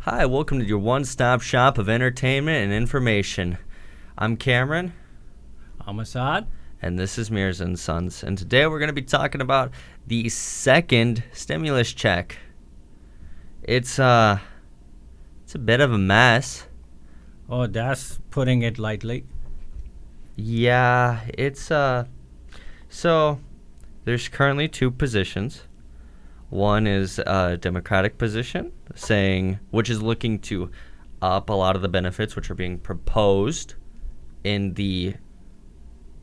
Hi, welcome to your one-stop shop of entertainment and information. I'm Cameron. I'm Assad. And this is Mirza & Sons. And today we're going to be talking about the second stimulus check. It's a bit of a mess. Oh, that's putting it lightly. Yeah, so there's currently two positions. One is a Democratic position, which is looking to up a lot of the benefits which are being proposed in the,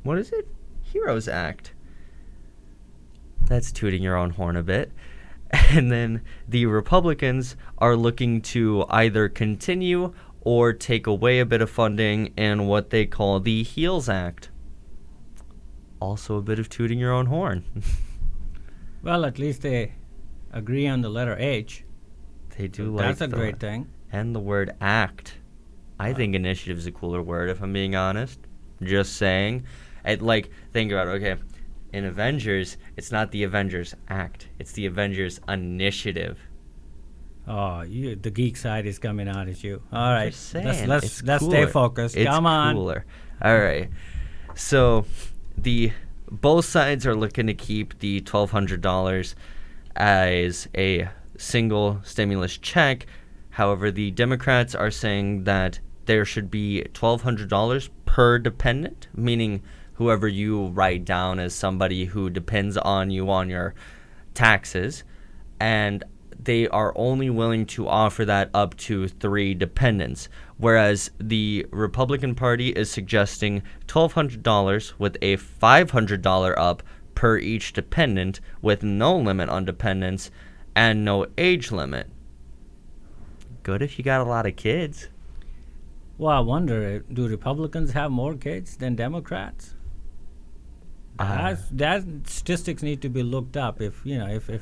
what is it? HEROES Act. That's tooting your own horn a bit. And then the Republicans are looking to either continue or take away a bit of funding in what they call the HEALS Act. Also a bit of tooting your own horn. Well, at least they agree on the letter H. They do That's a great thing. And the word act. I think initiative is a cooler word, if I'm being honest. Just saying. Think about it, okay. In Avengers, it's not the Avengers Act. It's the Avengers Initiative. Oh, the geek side is coming out at you. All right, Just saying, let's stay focused. It's Come on. Cooler. All right. So both sides are looking to keep the $1,200 as a single stimulus check. However, the Democrats are saying that there should be $1,200 per dependent, meaning whoever you write down as somebody who depends on you on your taxes, and they are only willing to offer that up to 3 dependents, whereas the Republican Party is suggesting $1,200 with a $500 up per each dependent with no limit on dependents and no age limit. Good if you got a lot of kids. Well, I wonder, do Republicans have more kids than Democrats? That statistics need to be looked up. If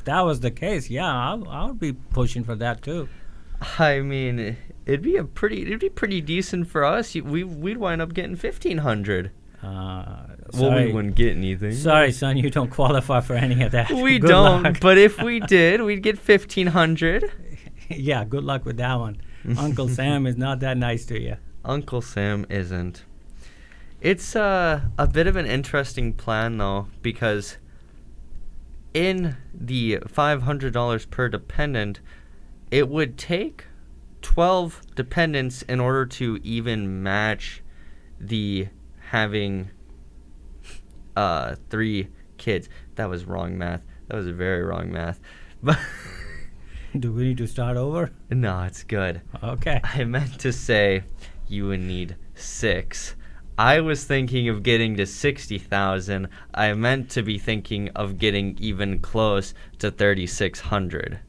that was the case, yeah, I would be pushing for that too. I mean, it'd be pretty decent for us. We'd wind up getting 1,500. Well, we wouldn't get anything. Sorry, son, you don't qualify for any of that. We Good don't. luck. But if we did, we'd get 1,500. Yeah, good luck with that one. Uncle Sam is not that nice to you. Uncle Sam isn't. It's a bit of an interesting plan, though, because in the $500 per dependent, it would take 12 dependents in order to even match the having 3 kids. That was wrong math. That was very wrong math. But do we need to start over? No, it's good. Okay. I meant to say you would need 6. I was thinking of getting to 60,000. I meant to be thinking of getting even close to 3,600.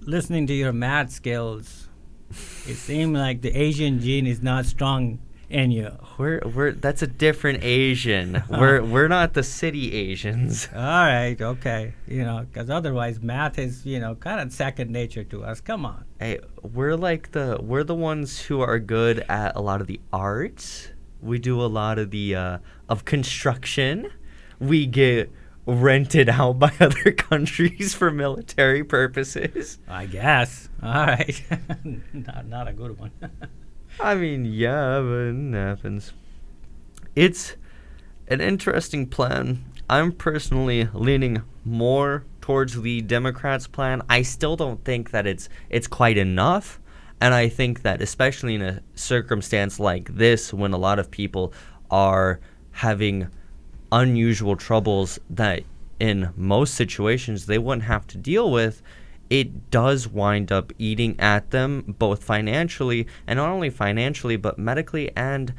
Listening to your math skills, it seemed like the Asian gene is not strong in you. That's a different Asian. We're not the city Asians. All right, okay. Because otherwise math is, kind of second nature to us. Come on. Hey, we're the ones who are good at a lot of the arts. We do a lot of the of construction. We get rented out by other countries for military purposes. I guess. All right. Not a good one. I mean, yeah, but it happens. It's an interesting plan. I'm personally leaning more towards the Democrats' plan. I still don't think that it's quite enough, and I think that especially in a circumstance like this, when a lot of people are having unusual troubles that in most situations they wouldn't have to deal with, it does wind up eating at them both financially, and not only financially but medically and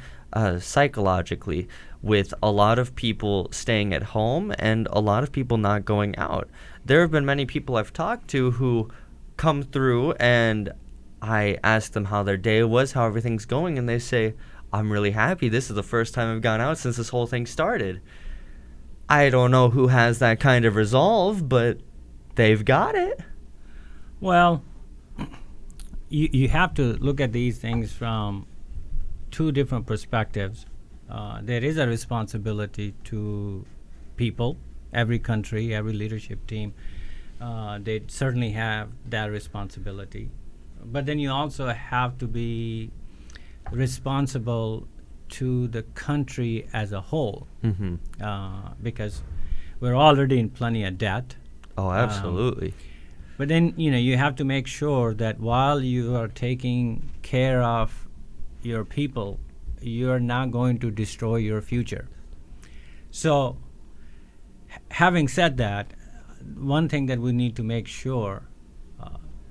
psychologically, with a lot of people staying at home and a lot of people not going out. There have been many people I've talked to who come through and I ask them how their day was, how everything's going, and they say, I'm really happy. This is the first time I've gone out since this whole thing started. I don't know who has that kind of resolve, but they've got it. Well, you have to look at these things from 2 different perspectives. There is a responsibility to people, every country, every leadership team, They certainly have that responsibility. But then you also have to be responsible to the country as a whole, Mm-hmm. because we're already in plenty of debt. Oh, absolutely. But then, you have to make sure that while you are taking care of your people, you're not going to destroy your future. So, having said that, one thing that we need to make sure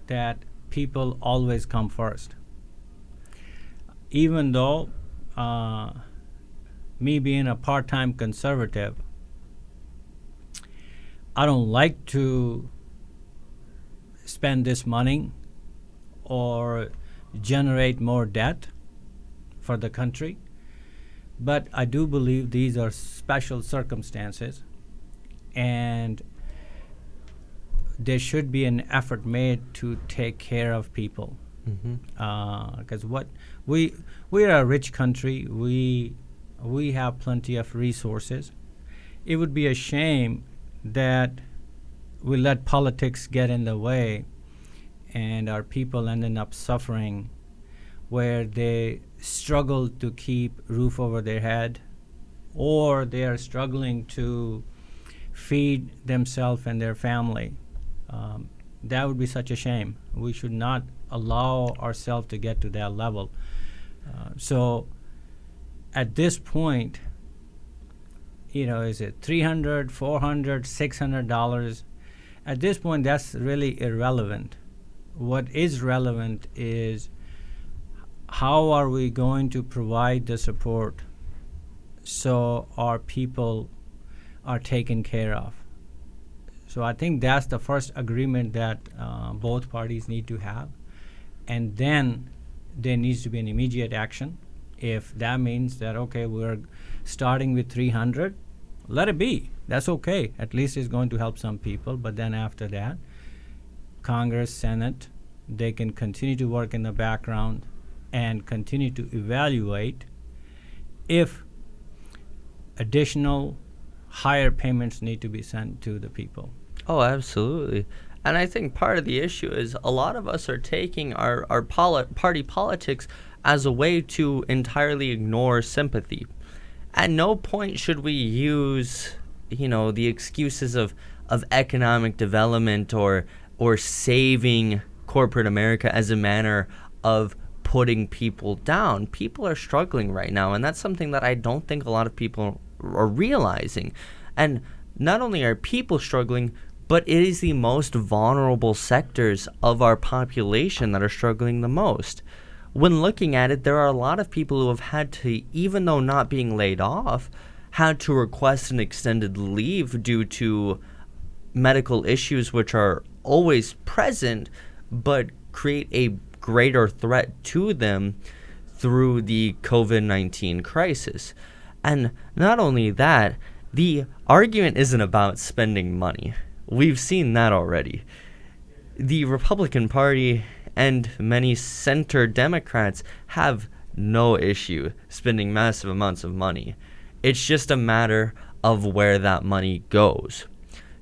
that people always come first. Even though me being a part-time conservative, I don't like to spend this money or generate more debt for the country. But I do believe these are special circumstances, and there should be an effort made to take care of people. Mm-hmm. Because we're a rich country, we have plenty of resources. It would be a shame that we let politics get in the way and our people ended up suffering, where they struggle to keep roof over their head, or they are struggling to feed themselves and their family. That would be such a shame. We should not allow ourselves to get to that level. So at this point, is it $300, $400, $600? At this point, that's really irrelevant. What is relevant is how are we going to provide the support so our people are taken care of. So I think that's the first agreement that both parties need to have. And then there needs to be an immediate action. If that means that, okay, we're starting with 300, let it be. That's okay. At least it's going to help some people. But then after that, Congress, Senate, they can continue to work in the background and continue to evaluate if additional higher payments need to be sent to the people. Oh, absolutely. And I think part of the issue is a lot of us are taking our party politics as a way to entirely ignore sympathy. At no point should we use, the excuses of economic development or saving corporate America as a manner of putting people down. People are struggling right now, and that's something that I don't think a lot of people are realizing. And not only are people struggling, but it is the most vulnerable sectors of our population that are struggling the most. When looking at it, there are a lot of people who have had to, even though not being laid off, had to request an extended leave due to medical issues which are always present, but create a greater threat to them through the COVID-19 crisis. And not only that, the argument isn't about spending money. We've seen that already. The Republican Party and many center Democrats have no issue spending massive amounts of money. It's just a matter of where that money goes.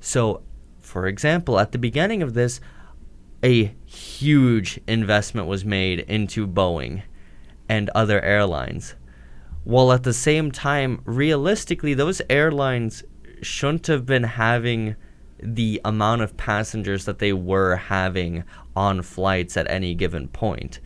So, for example, at the beginning of this, a huge investment was made into Boeing and other airlines. While at the same time, realistically, those airlines shouldn't have been having the amount of passengers that they were having on flights at any given point.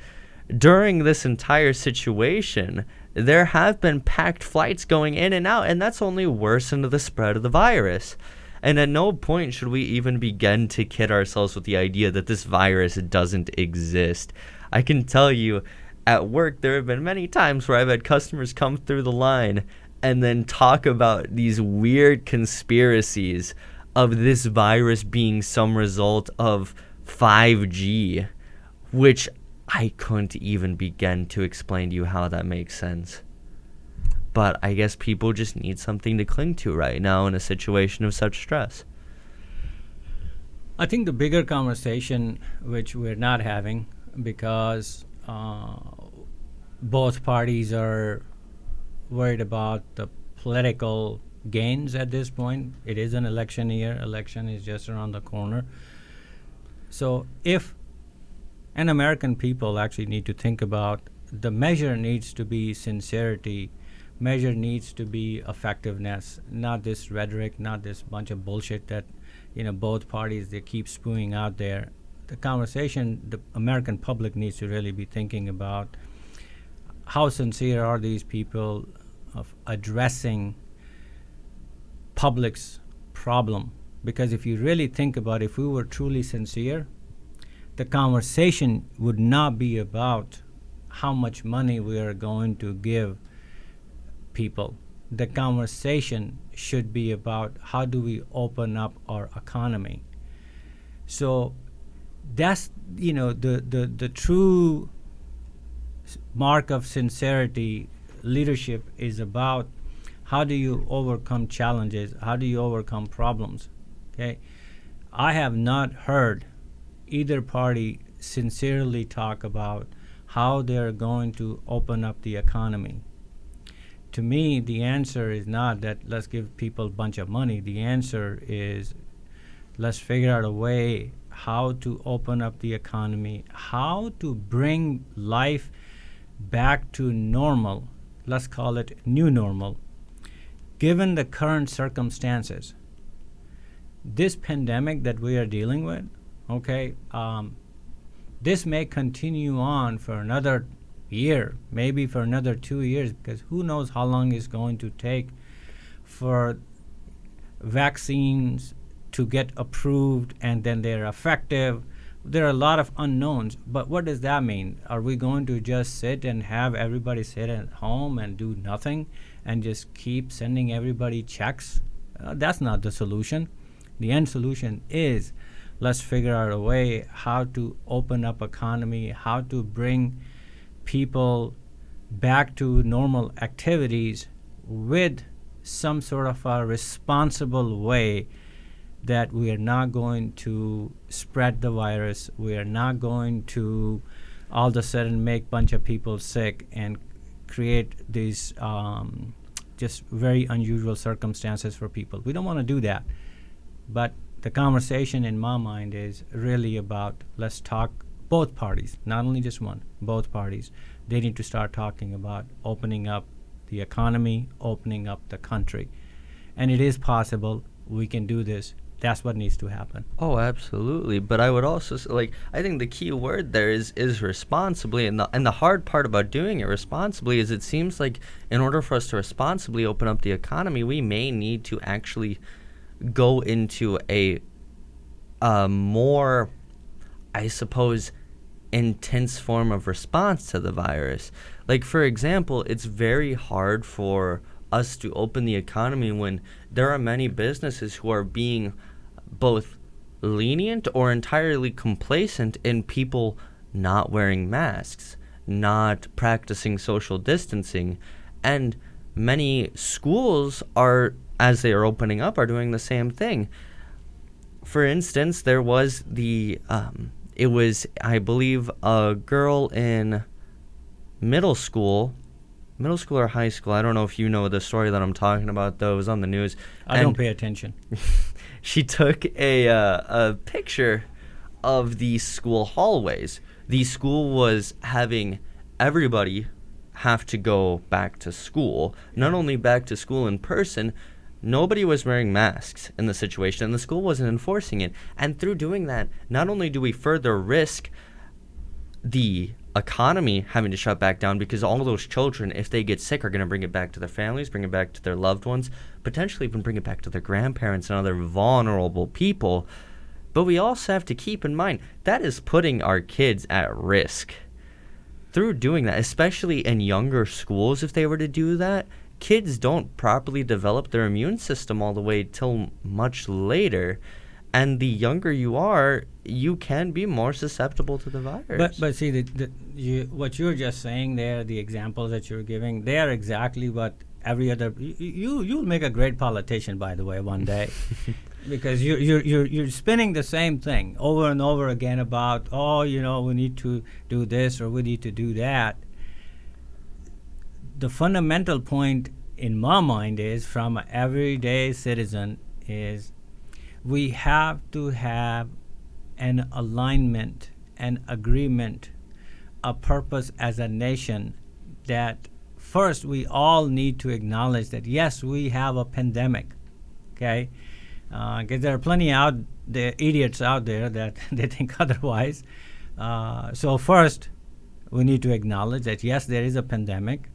During this entire situation, there have been packed flights going in and out, and that's only worsened the spread of the virus. And at no point should we even begin to kid ourselves with the idea that this virus doesn't exist. I can tell you, at work, there have been many times where I've had customers come through the line and then talk about these weird conspiracies of this virus being some result of 5G, which I couldn't even begin to explain to you how that makes sense. But I guess people just need something to cling to right now in a situation of such stress. I think the bigger conversation, which we're not having because both parties are worried about the political gains at this point. It is an election year. Election is just around the corner. So if an American people actually need to think about the measure needs to be sincerity, measure needs to be effectiveness, not this rhetoric, not this bunch of bullshit that both parties they keep spewing out there. The conversation the American public needs to really be thinking about how sincere are these people of addressing public's problem. Because if you really think about it, if we were truly sincere, the conversation would not be about how much money we are going to give people. The conversation should be about how do we open up our economy. So that's the true mark of sincerity. Leadership is about how do you overcome challenges, how do you overcome problems. Okay, I have not heard either party sincerely talk about how they're going to open up the economy. To me, the answer is not that let's give people a bunch of money. The answer is let's figure out a way how to open up the economy, how to bring life back to normal. Let's call it new normal. Given the current circumstances, this pandemic that we are dealing with, this may continue on for another year, maybe for another 2 years, because who knows how long it's going to take for vaccines to get approved and then they're effective. There are a lot of unknowns, but what does that mean? Are we going to just sit and have everybody sit at home and do nothing and just keep sending everybody checks? That's not the solution. The end solution is let's figure out a way how to open up economy, how to bring people back to normal activities with some sort of a responsible way that we are not going to spread the virus. We are not going to all of a sudden make a bunch of people sick and create these just very unusual circumstances for people. We don't want to do that. But the conversation in my mind is really about let's talk both parties, not only just one, both parties. They need to start talking about opening up the economy, opening up the country. And it is possible. We can do this. That's what needs to happen. Oh, absolutely. But I would also I think the key word there is responsibly, and the hard part about doing it responsibly is it seems like in order for us to responsibly open up the economy, we may need to actually go into a more, I suppose, intense form of response to the virus. Like, for example, it's very hard for us to open the economy when there are many businesses who are being both lenient or entirely complacent in people not wearing masks, not practicing social distancing, and many schools are, as they are opening up, are doing the same thing. For instance, there was it was, I believe, a girl in middle school or high school. I don't know if you know the story that I'm talking about, though. It was on the news. I don't pay attention. She took a picture of the school hallways. The school was having everybody have to go back to school. Not only back to school in person, nobody was wearing masks in the situation, and the school wasn't enforcing it. And through doing that, not only do we further risk the economy having to shut back down, because all of those children, if they get sick, are going to bring it back to their families, bring it back to their loved ones, potentially even bring it back to their grandparents and other vulnerable people. But we also have to keep in mind that is putting our kids at risk. Through doing that, especially in younger schools, if they were to do that, kids don't properly develop their immune system all the way till much later. And the younger you are, you can be more susceptible to the virus. But see, what you're just saying there, the examples that you're giving, they are exactly what every other. You'll make a great politician, by the way, one day, because you're spinning the same thing over and over again about we need to do this or we need to do that. The fundamental point in my mind is from an everyday citizen is we have to have an alignment, an agreement, a purpose as a nation that first we all need to acknowledge that yes, we have a pandemic, okay? Because there are plenty the idiots out there that they think otherwise. So first, we need to acknowledge that yes, there is a pandemic,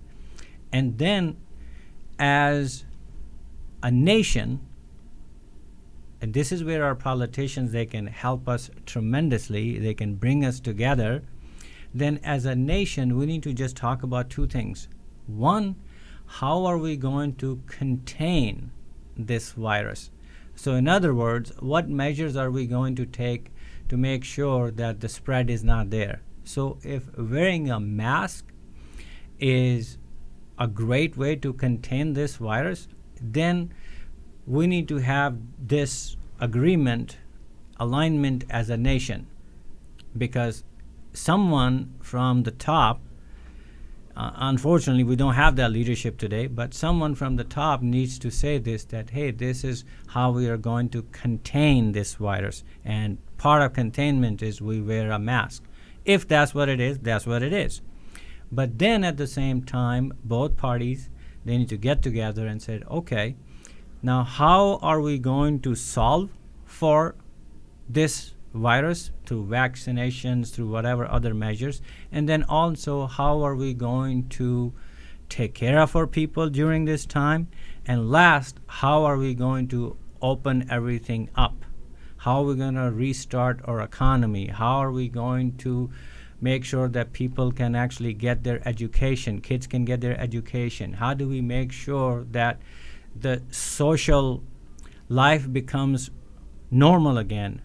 and then as a nation, and this is where our politicians, they can help us tremendously, they can bring us together. Then as a nation, we need to just talk about two things. One, how are we going to contain this virus? So in other words, what measures are we going to take to make sure that the spread is not there? So if wearing a mask is a great way to contain this virus, then we need to have this agreement, alignment as a nation, because someone from the top, unfortunately we don't have that leadership today, but someone from the top needs to say this, that hey, this is how we are going to contain this virus, and part of containment is we wear a mask. If that's what it is, that's what it is. But then at the same time, both parties, they need to get together and say, okay, now how are we going to solve for this virus through vaccinations, through whatever other measures, and then also how are we going to take care of our people during this time, and last, how are we going to open everything up? How are we going to restart our economy? How are we going to make sure that people can actually get their education, kids can get their education? How do we make sure that the social life becomes normal again?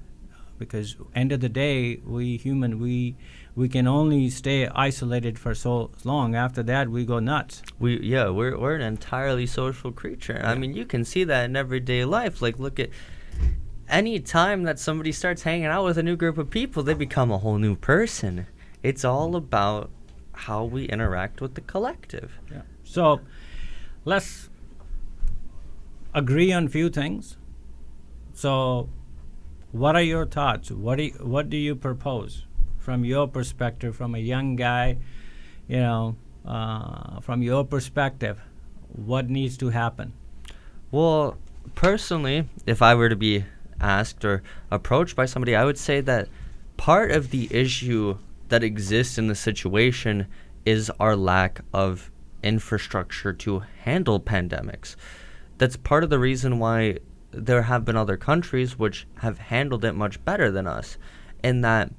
Because end of the day, we can only stay isolated for so long. After that, we go nuts. We're an entirely social creature. I mean, you can see that in everyday life. Like, look at any time that somebody starts hanging out with a new group of people, they become a whole new person. It's all about how we interact with the collective. Yeah. So let's agree on a few things. So what are your thoughts? What do you propose from your perspective, from a young guy, from your perspective, what needs to happen? Well, personally, if I were to be asked or approached by somebody, I would say that part of the issue that exists in the situation is our lack of infrastructure to handle pandemics. That's part of the reason why there have been other countries which have handled it much better than us, in that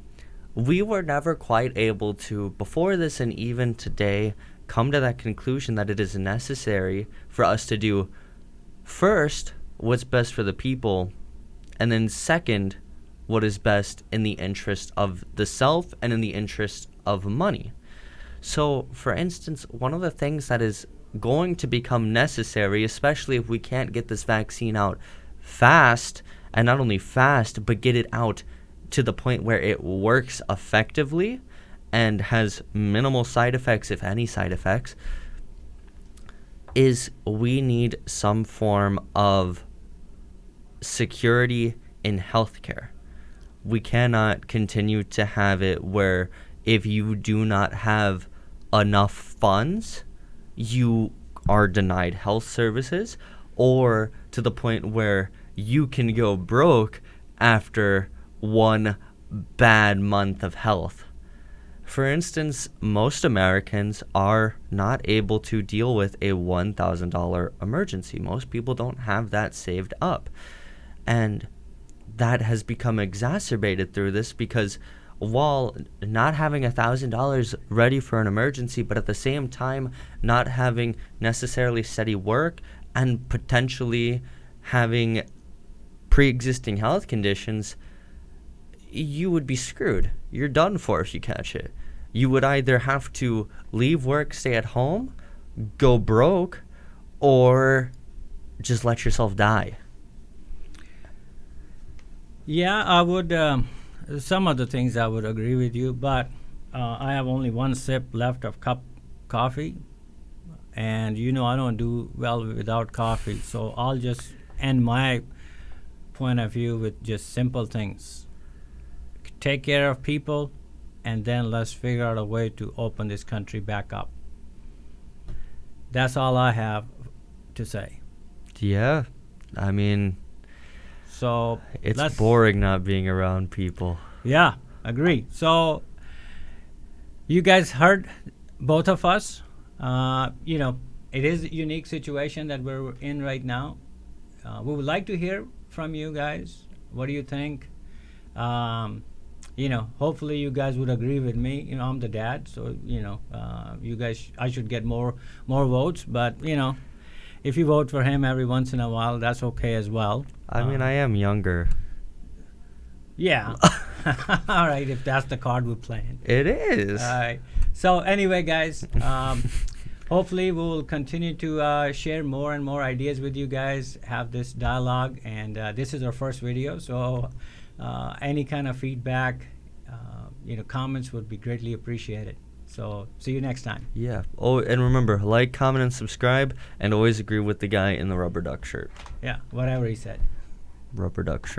we were never quite able to, before this and even today, come to that conclusion that it is necessary for us to do first what's best for the people, and then second, what is best in the interest of the self and in the interest of money. So, for instance, one of the things that is going to become necessary, especially if we can't get this vaccine out fast, and not only fast, but get it out to the point where it works effectively and has minimal side effects, if any side effects, is we need some form of security in healthcare. We cannot continue to have it where if you do not have enough funds, you are denied health services, or to the point where you can go broke after one bad month of health. For instance, most Americans are not able to deal with a $1,000 emergency. Most people don't have that saved up. And that has become exacerbated through this, because while not having $1,000 ready for an emergency, but at the same time not having necessarily steady work and potentially having pre-existing health conditions, you would be screwed. You're done for if you catch it. You would either have to leave work, stay at home, go broke, or just let yourself die. Yeah, I would. Some of the things I would agree with you, but I have only one sip left of cup coffee, and I don't do well without coffee. So I'll just end my point of view with just simple things. Take care of people, and then let's figure out a way to open this country back up. That's all I have to say. Yeah, I mean, So it's let's boring not being around people. Yeah, agree. So you guys heard both of us. It is a unique situation that we're in right now. We would like to hear from you guys. What do you think? Hopefully you guys would agree with me. I'm the dad, so you guys, I should get more votes. But if you vote for him every once in a while, that's okay as well. I mean, I am younger. Yeah. All right, if that's the card we're playing. It is. All right. So anyway, guys, hopefully we will continue to share more and more ideas with you guys, have this dialogue, and this is our first video, so any kind of feedback, comments would be greatly appreciated. So see you next time. Yeah. Oh, and remember, like, comment, and subscribe, and always agree with the guy in the rubber duck shirt. Yeah, whatever he said. Rubber duck shirt.